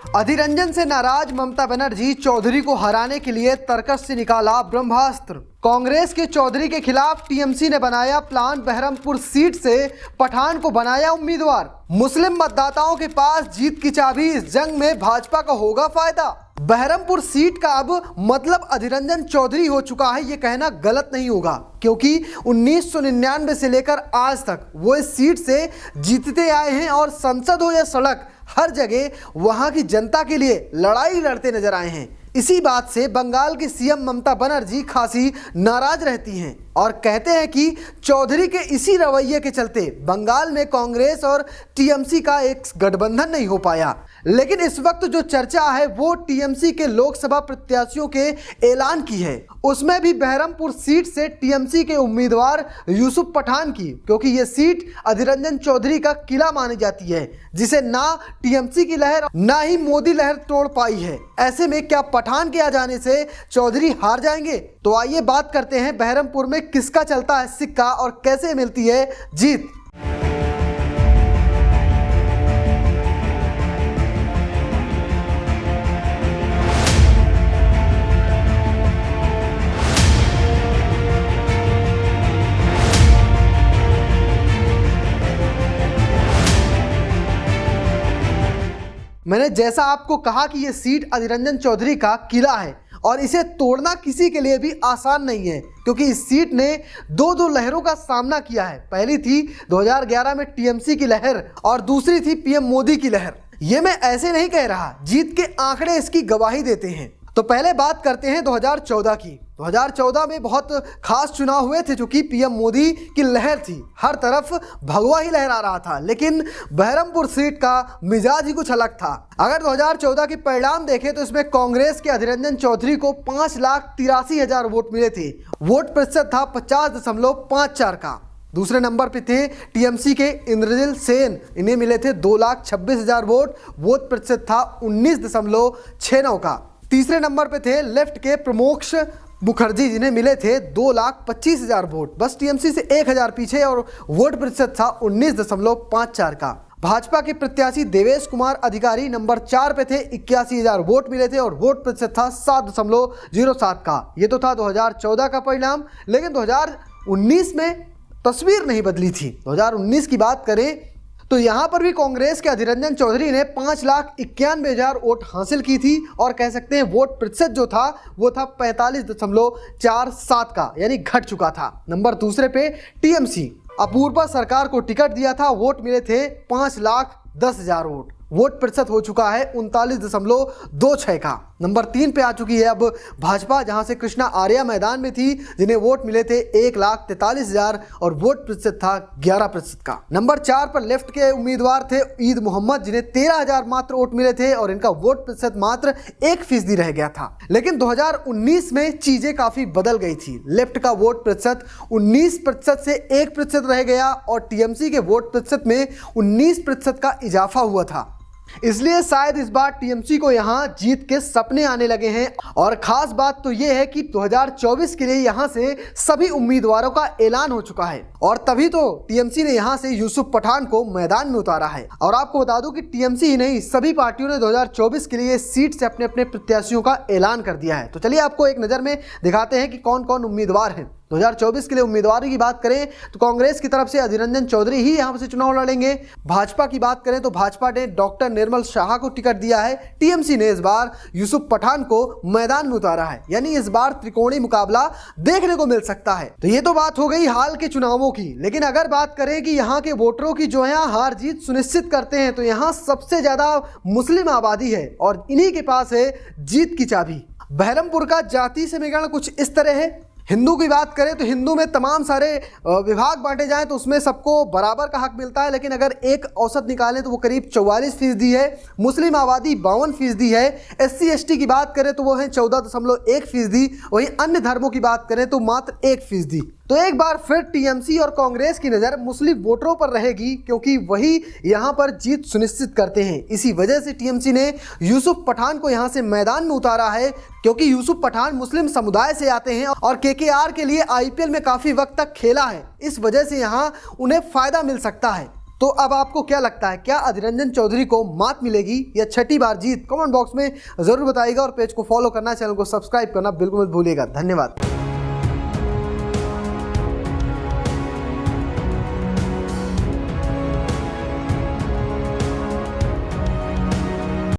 अधीर रंजन से नाराज ममता बनर्जी चौधरी को हराने के लिए तर्कस से निकाला ब्रह्मास्त्र। कांग्रेस के चौधरी के खिलाफ टीएमसी ने बनाया प्लान। बहरमपुर सीट से पठान को बनाया उम्मीदवार। मुस्लिम मतदाताओं के पास जीत की चाबी। इस जंग में भाजपा का होगा फायदा। बहरमपुर सीट का अब मतलब अधीर रंजन चौधरी हो चुका है, ये कहना गलत नहीं होगा, क्योंकि 1999 से लेकर आज तक वो इस सीट से जीतते आए हैं और संसद हो या सड़क, हर जगह वहां की जनता के लिए लड़ाई लड़ते नजर आए हैं। इसी बात से बंगाल की सीएम ममता बनर्जी खासी नाराज रहती हैं और कहते हैं कि चौधरी के इसी रवैये के चलते बंगाल में कांग्रेस और टीएमसी का एक गठबंधन नहीं हो पाया। लेकिन इस वक्त जो चर्चा है वो टीएमसी के लोकसभा प्रत्याशियों के ऐलान की है, उसमें भी बहरमपुर सीट से टीएमसी के उम्मीदवार यूसुफ पठान की, क्योंकि ये सीट अधीर रंजन चौधरी का किला मानी जाती है, जिसे ना टीएमसी की लहर ना ही मोदी लहर तोड़ पाई है। ऐसे में क्या पठान के आ जाने से चौधरी हार जाएंगे? तो आइए बात करते हैं बहरमपुर में किसका चलता है सिक्का और कैसे मिलती है जीत। मैंने जैसा आपको कहा कि यह सीट अधीर रंजन चौधरी का किला है और इसे तोड़ना किसी के लिए भी आसान नहीं है, क्योंकि इस सीट ने दो लहरों का सामना किया है। पहली थी 2011 में टीएमसी की लहर और दूसरी थी पीएम मोदी की लहर। ये मैं ऐसे नहीं कह रहा, जीत के आंकड़े इसकी गवाही देते हैं। तो पहले बात करते हैं 2014 की। 2014 में बहुत खास चुनाव हुए थे, क्योंकि पीएम मोदी की लहर थी, हर तरफ भगवा ही लहरा रहा था। लेकिन बहरमपुर सीट का मिजाज ही कुछ अलग था। अगर 2014 के परिणाम देखें तो इसमें कांग्रेस के अधीर रंजन चौधरी को 5,83,000 वोट मिले थे। वोट प्रतिशत था 50.54 का। दूसरे नंबर पे थे टीएमसी के इंद्रजीत सेन, इन्हें मिले थे 2,26,000 वोट। वोट प्रतिशत था 19.69 का। तीसरे नंबर पे थे लेफ्ट के प्रमोक्ष मुखर्जी, जिन्हें मिले थे 2,25,000 वोट, बस टीएमसी से 1,000 पीछे, और वोट प्रतिशत था 19.54 का। भाजपा के प्रत्याशी देवेश कुमार अधिकारी नंबर 4 पे थे, 81,000 वोट मिले थे और वोट प्रतिशत था 7.07 का। ये तो था 2014 का परिणाम। लेकिन 2019 में तस्वीर नहीं बदली थी। 2019 की बात करें तो यहाँ पर भी कांग्रेस के अधीर रंजन चौधरी ने 5,91,000 वोट हासिल की थी और कह सकते हैं वोट प्रतिशत जो था वो था 45.47 का, यानी घट चुका था। नंबर दूसरे पे टीएमसी, अपूर्वा सरकार को टिकट दिया था, वोट मिले थे 5,10,000 वोट। वोट प्रतिशत हो चुका है 39.26 का। नंबर 3 पे आ चुकी है अब भाजपा, जहां से कृष्णा आर्या मैदान में थी, जिन्हें वोट मिले थे 1,43,000 और वोट प्रतिशत था 11% का। नंबर 4 पर लेफ्ट के उम्मीदवार थे ईद मोहम्मद, जिन्हें 13,000 मात्र वोट मिले थे और इनका वोट प्रतिशत मात्र 1% रह गया था। लेकिन 2019 में चीजें काफी बदल गई थी। लेफ्ट का वोट प्रतिशत 19% से 1% रह गया और टीएमसी के वोट प्रतिशत में 19% का इजाफा हुआ था। इसलिए शायद इस बार टीएमसी को यहां जीत के सपने आने लगे हैं। और खास बात तो यह है कि 2024 के लिए यहां से सभी उम्मीदवारों का ऐलान हो चुका है और तभी तो टीएमसी ने यहां से यूसुफ पठान को मैदान में उतारा है। और आपको बता दूं कि टीएमसी ही नहीं, सभी पार्टियों ने 2024 के लिए सीट से अपने अपने प्रत्याशियों का ऐलान कर दिया है। तो चलिए आपको एक नज़र में दिखाते हैं कि कौन कौन उम्मीदवार हैं। 2024 के लिए उम्मीदवारों की बात करें तो कांग्रेस की तरफ से अधीर रंजन चौधरी ही यहां से चुनाव लड़ेंगे। भाजपा की बात करें तो भाजपा ने डॉक्टर निर्मल शाह को टिकट दिया है। टीएमसी ने इस बार यूसुफ पठान को मैदान में उतारा है, यानी इस बार त्रिकोणीय मुकाबला देखने को मिल सकता है। तो ये तो बात हो गई हाल के चुनावों की। लेकिन अगर बात करें कि यहाँ के वोटरों की जो है हार जीत सुनिश्चित करते हैं, तो यहाँ सबसे ज्यादा मुस्लिम आबादी है और इन्हीं के पास है जीत की चाबी। बहरमपुर का जाति समीकरण कुछ इस तरह है। हिंदू की बात करें तो हिंदू में तमाम सारे विभाग बांटे जाएं तो उसमें सबको बराबर का हक मिलता है। लेकिन अगर एक औसत निकालें तो वो करीब 44% है। मुस्लिम आबादी 52% है। SC ST की बात करें तो वो है 14.1%। वहीं अन्य धर्मों की बात करें तो मात्र 1%। तो एक बार फिर टीएमसी और कांग्रेस की नज़र मुस्लिम वोटरों पर रहेगी, क्योंकि वही यहाँ पर जीत सुनिश्चित करते हैं। इसी वजह से टीएमसी ने यूसुफ पठान को यहाँ से मैदान में उतारा है, क्योंकि यूसुफ पठान मुस्लिम समुदाय से आते हैं और केकेआर के लिए IPL में काफ़ी वक्त तक खेला है। इस वजह से यहाँ उन्हें फ़ायदा मिल सकता है। तो अब आपको क्या लगता है, क्या अधीर रंजन चौधरी को मात मिलेगी या छठी बार जीत? कमेंट बॉक्स में जरूर बताइएगा और पेज को फॉलो करना, चैनल को सब्सक्राइब करना बिल्कुल मत भूलिएगा। धन्यवाद।